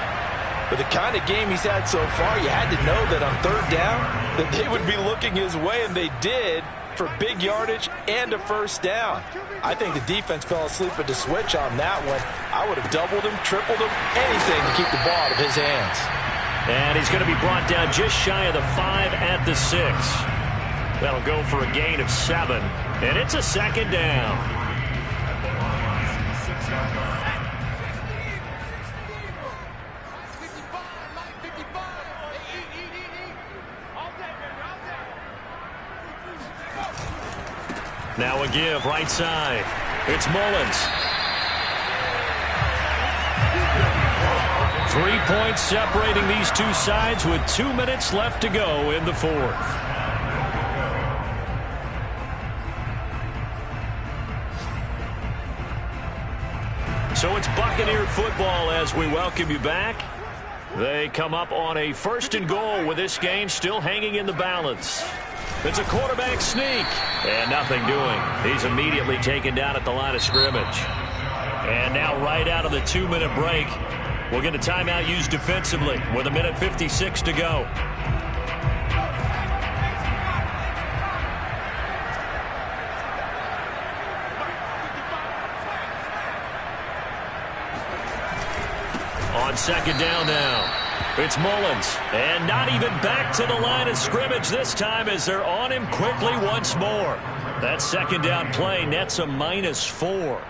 With the kind of game he's had so far, you had to know that on 3rd down that they would be looking his way, and they did, for big yardage and a first down. I think the defense fell asleep at the switch on that one. I would have doubled him, tripled him, anything to keep the ball out of his hands. And he's going to be brought down just shy of the 5 at the 6. That'll go for a gain of 7, and it's a 2nd down. Now a give right side. It's Mullins. 3 points separating these two sides with 2 minutes left to go in the 4th. So it's Buccaneer football as we welcome you back. They come up on a 1st and goal with this game still hanging in the balance. It's a quarterback sneak, and nothing doing. He's immediately taken down at the line of scrimmage. And now right out of the 2-minute break, we'll get a timeout used defensively with 1:56 to go. On 2nd down now. It's Mullins, and not even back to the line of scrimmage this time as they're on him quickly once more. That 2nd down play nets a -4.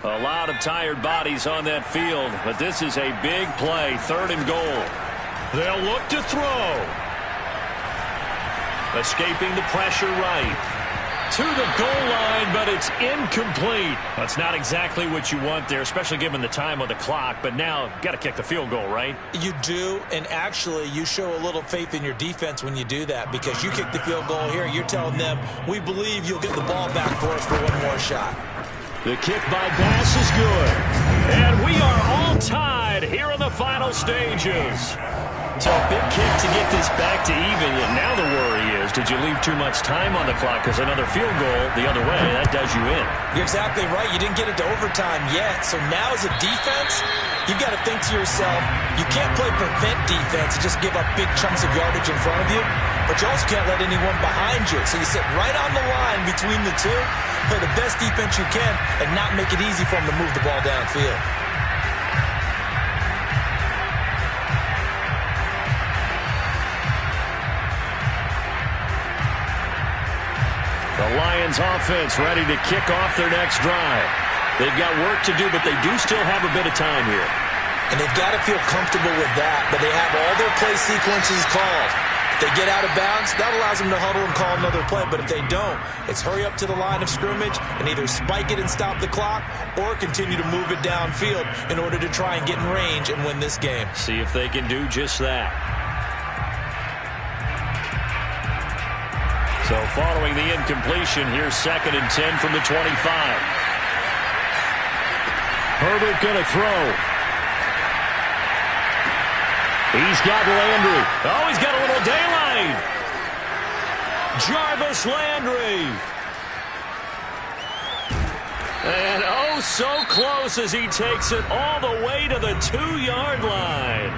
A lot of tired bodies on that field, but this is a big play, 3rd and goal. They'll look to throw. Escaping the pressure right. To the goal line, but it's incomplete. That's not exactly what you want there, especially given the time on the clock. But now, you've got to kick the field goal, right? You do, and actually, you show a little faith in your defense when you do that, because you kick the field goal here, you're telling them, we believe you'll get the ball back for us for one more shot. The kick by Bass is good. And we are all tied here in the final stages. So a big kick to get this back to even. And now the worry is, did you leave too much time on the clock? Because another field goal the other way, that does you in. You're exactly right. You didn't get it to overtime yet. So now as a defense, you've got to think to yourself, you can't play prevent defense and just give up big chunks of yardage in front of you. But you also can't let anyone behind you. So you sit right on the line between the two, play the best defense you can, and not make it easy for them to move the ball downfield. The Lions offense ready to kick off their next drive. They've got work to do, but they do still have a bit of time here. And they've got to feel comfortable with that, but they have all their play sequences called. If they get out of bounds, that allows them to huddle and call another play. But if they don't, it's hurry up to the line of scrimmage and either spike it and stop the clock or continue to move it downfield in order to try and get in range and win this game. See if they can do just that. So following the incompletion, here's 2nd and 10 from the 25. Herbert going to throw. He's got Landry. Oh, he's got a little daylight. Jarvis Landry. And oh, so close as he takes it all the way to the 2-yard line.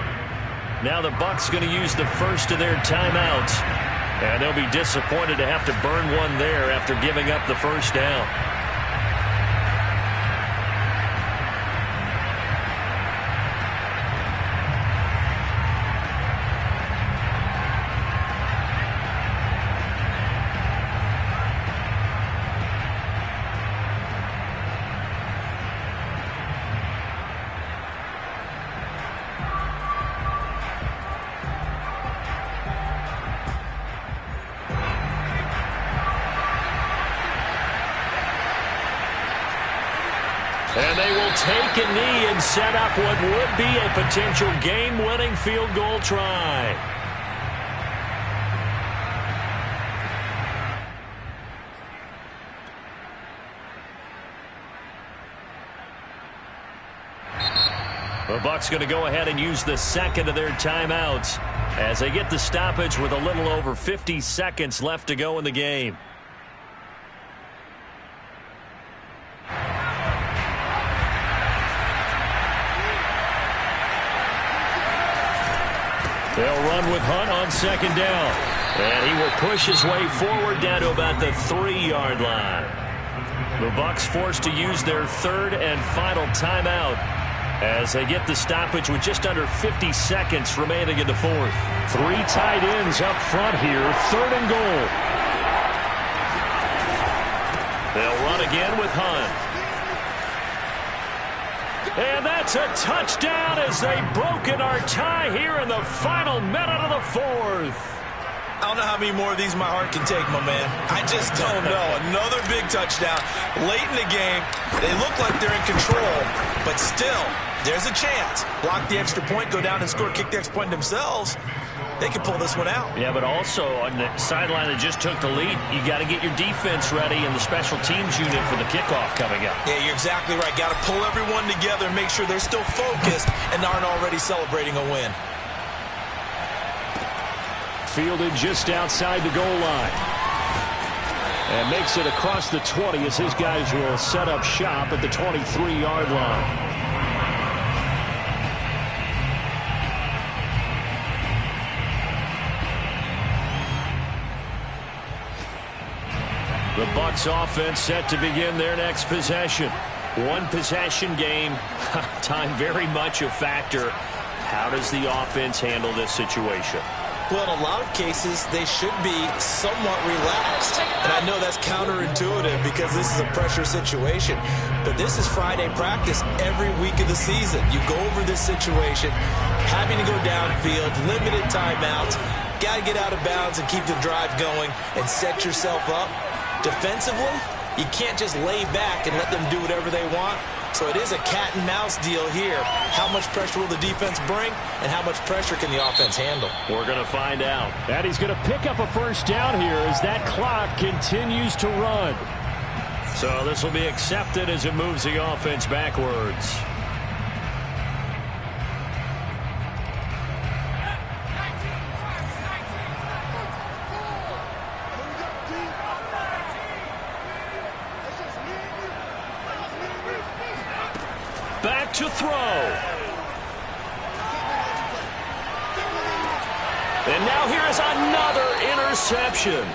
Now the Bucs going to use the first of their timeouts. And they'll be disappointed to have to burn one there after giving up the first down. And they will take a knee and set up what would be a potential game-winning field goal try. The Bucs going to go ahead and use the second of their timeouts as they get the stoppage with a little over 50 seconds left to go in the game. They'll run with Hunt on 2nd down. And he will push his way forward down to about the 3-yard line. The Bucs forced to use their 3rd and final timeout as they get the stoppage with just under 50 seconds remaining in the 4th. 3 tight ends up front here. 3rd and goal. They'll run again with Hunt. And that's a touchdown as they've broken our tie here in the final minute of the 4th. I don't know how many more of these my heart can take, my man. I just don't know. Another big touchdown late in the game. They look like they're in control, but still, there's a chance. Block the extra point, go down and score, kick the extra point themselves. They can pull this one out. Yeah, but also on the sideline that just took the lead, you got to get your defense ready and the special teams unit for the kickoff coming up. Yeah, you're exactly right. Got to pull everyone together and make sure they're still focused and aren't already celebrating a win. Fielded just outside the goal line. And makes it across the 20 as his guys will set up shop at the 23-yard line. The Bucs offense set to begin their next possession. One possession game. Time very much a factor. How does the offense handle this situation? Well, in a lot of cases, they should be somewhat relaxed. And I know that's counterintuitive because this is a pressure situation. But this is Friday practice every week of the season. You go over this situation, having to go downfield, limited timeouts, got to get out of bounds and keep the drive going and set yourself up. Defensively, you can't just lay back and let them do whatever they want. So it is a cat and mouse deal here. How much pressure will the defense bring and how much pressure can the offense handle? We're going to find out. And he's going to pick up a first down here as that clock continues to run. So this will be accepted as it moves the offense backwards. Back to throw. And now here is another interception.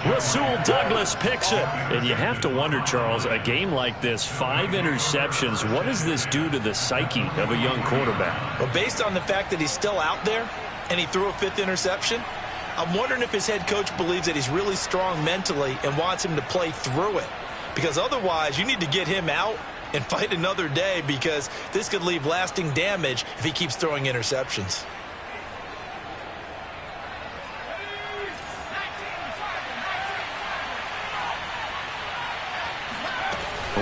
Rasul Douglas picks it. And you have to wonder, Charles, a game like this, 5 interceptions, what does this do to the psyche of a young quarterback? Well, based on the fact that he's still out there and he threw a 5th interception, I'm wondering if his head coach believes that he's really strong mentally and wants him to play through it. Because otherwise, you need to get him out and fight another day, because this could leave lasting damage if he keeps throwing interceptions.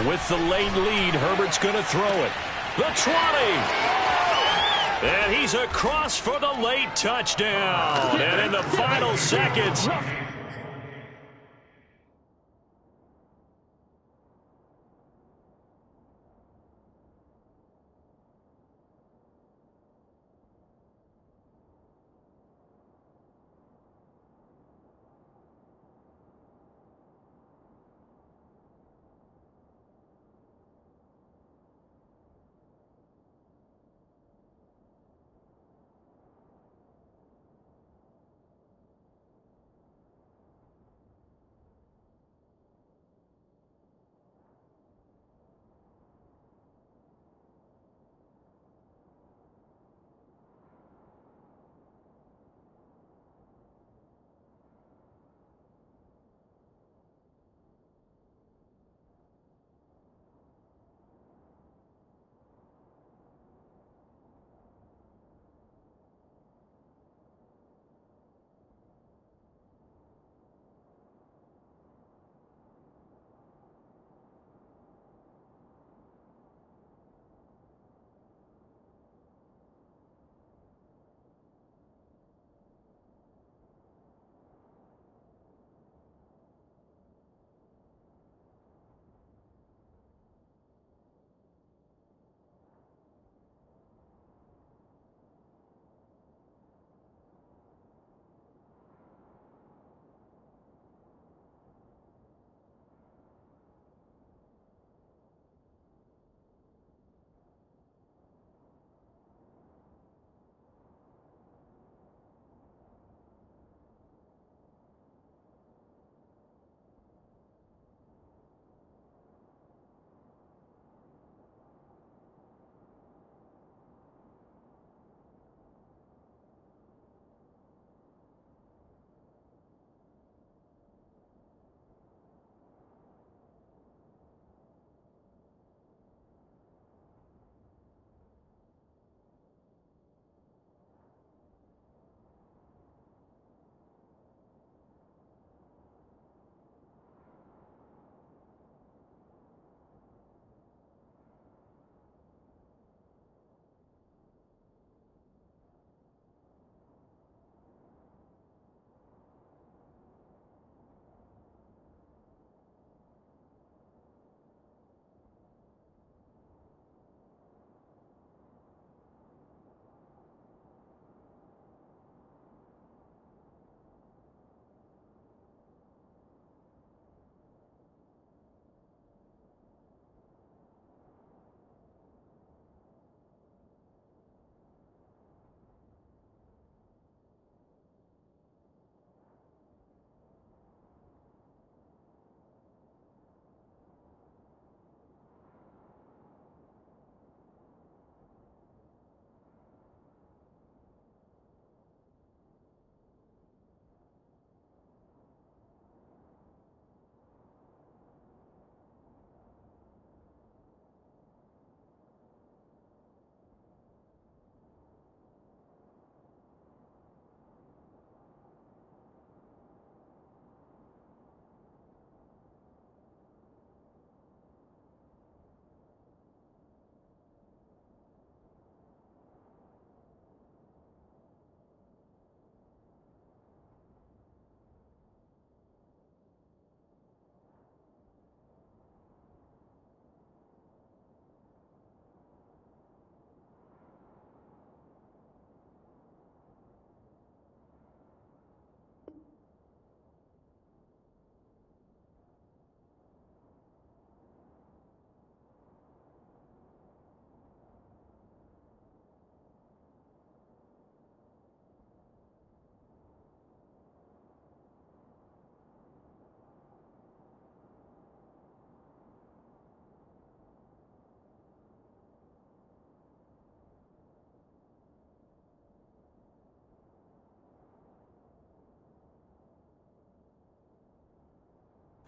With the late lead, Herbert's going to throw it. The 20. And he's across for the late touchdown. And in the final seconds,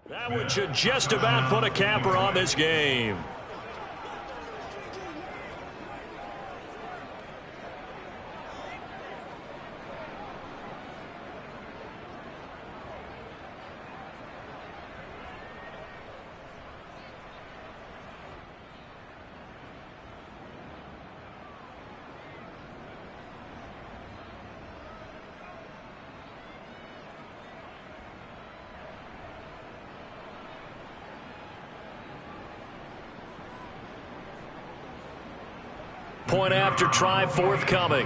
That one should just about put a capper on this game. Point after try forthcoming.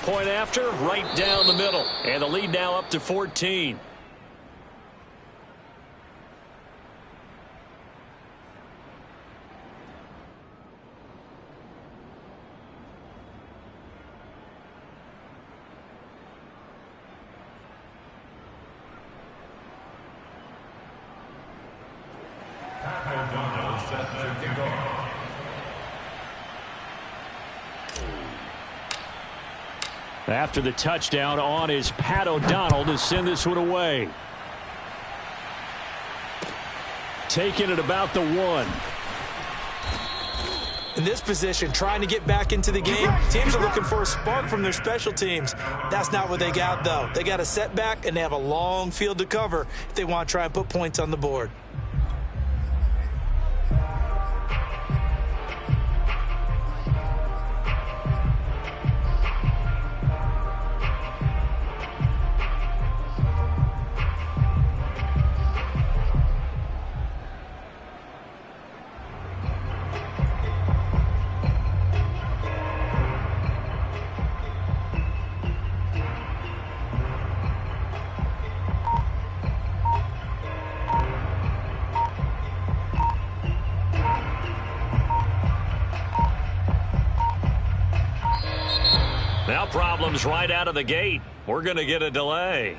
Point after, right down the middle. And the lead now up to 14. After the touchdown on is Pat O'Donnell to send this one away. Taking it about the 1. In this position, trying to get back into the game, teams are looking for a spark from their special teams. That's not what they got, though. They got a setback, and they have a long field to cover if they want to try and put points on the board. Now problems right out of the gate. We're going to get a delay.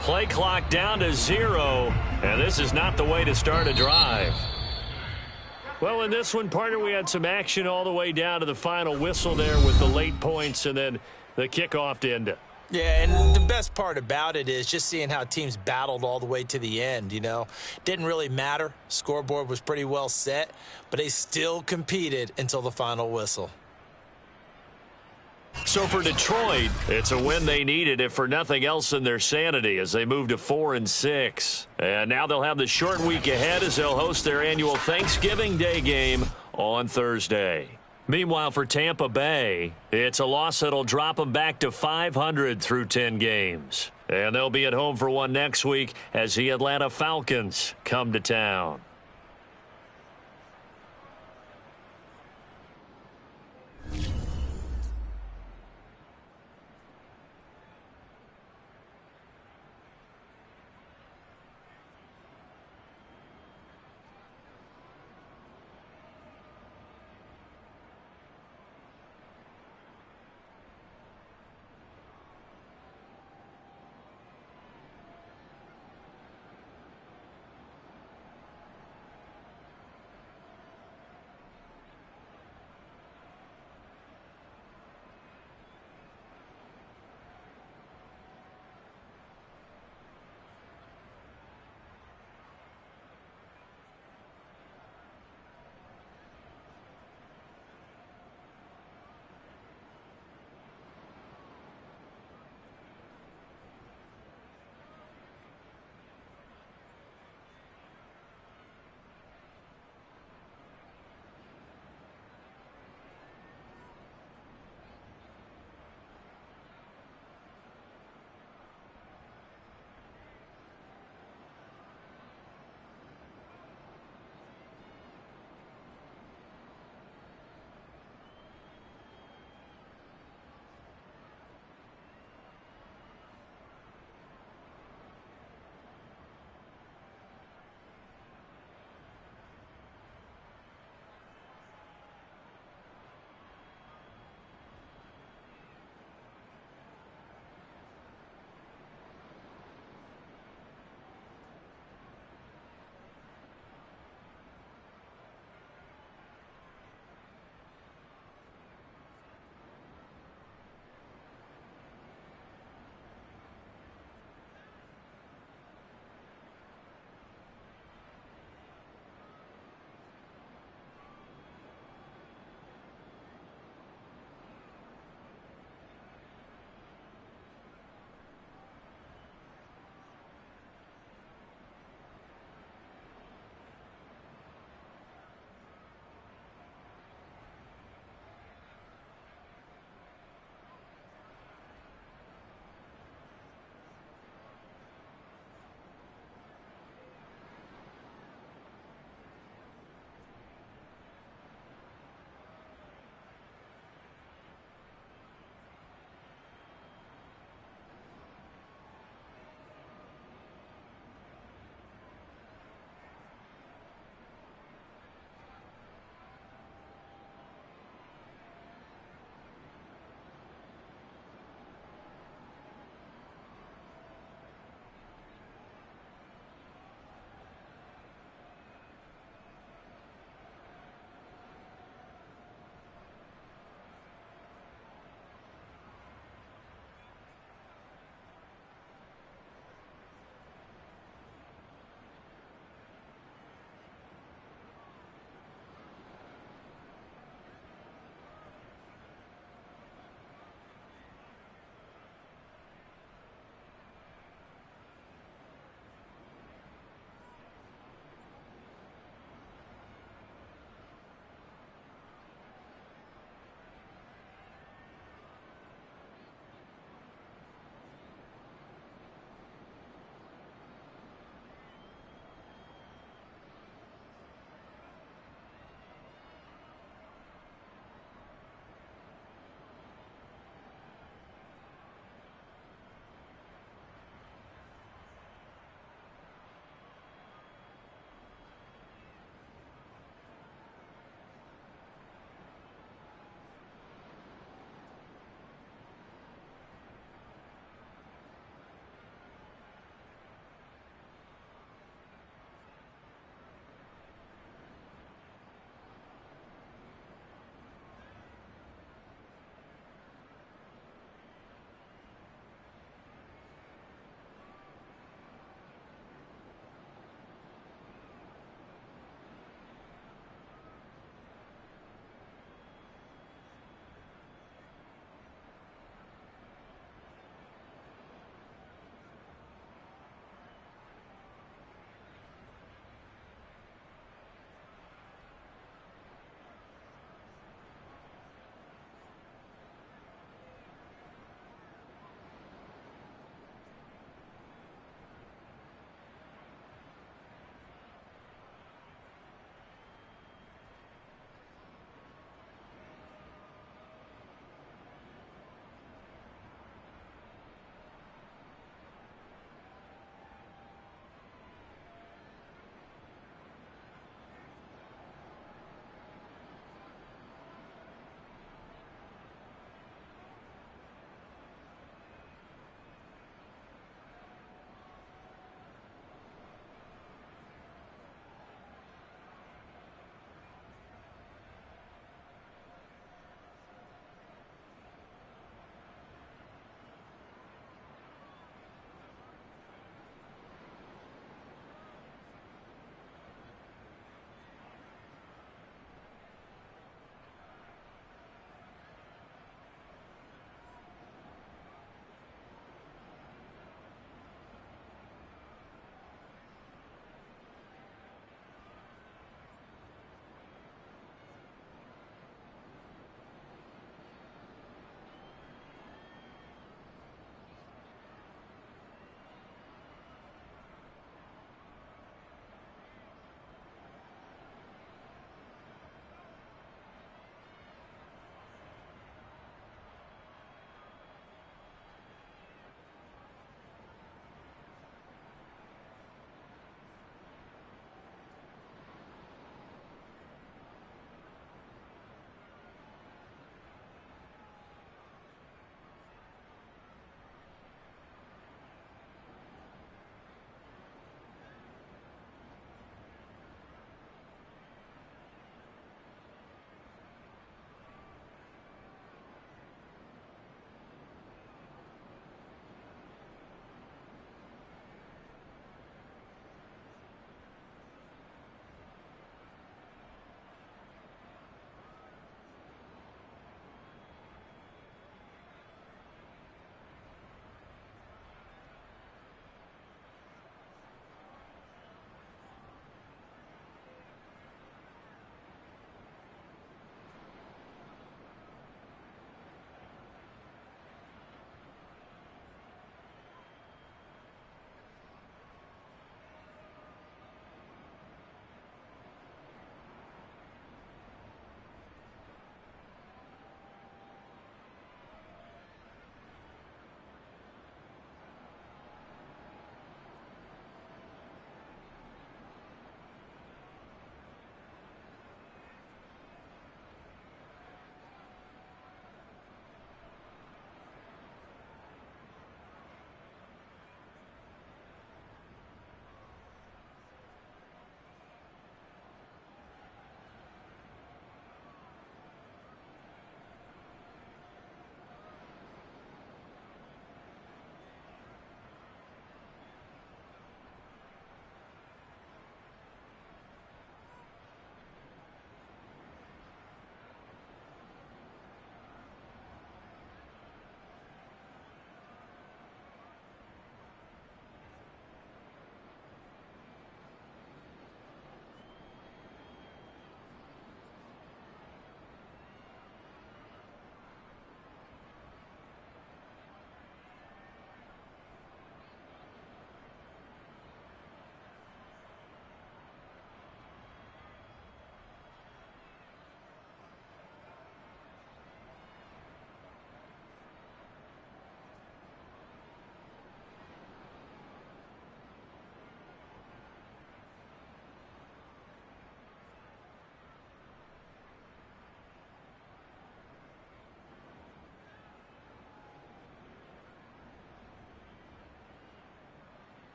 Play clock down to 0, and this is not the way to start a drive. Well, in this one, partner, we had some action all the way down to the final whistle there with the late points and then the kickoff to end it. Yeah, and the best part about it is just seeing how teams battled all the way to the end, you know. Didn't really matter. Scoreboard was pretty well set, but they still competed until the final whistle. So for Detroit, it's a win they needed, if for nothing else than their sanity, as they move to 4-6. And now they'll have the short week ahead as they'll host their annual Thanksgiving Day game on Thursday. Meanwhile, for Tampa Bay, it's a loss that'll drop them back to 500 through 10 games. And they'll be at home for one next week as the Atlanta Falcons come to town.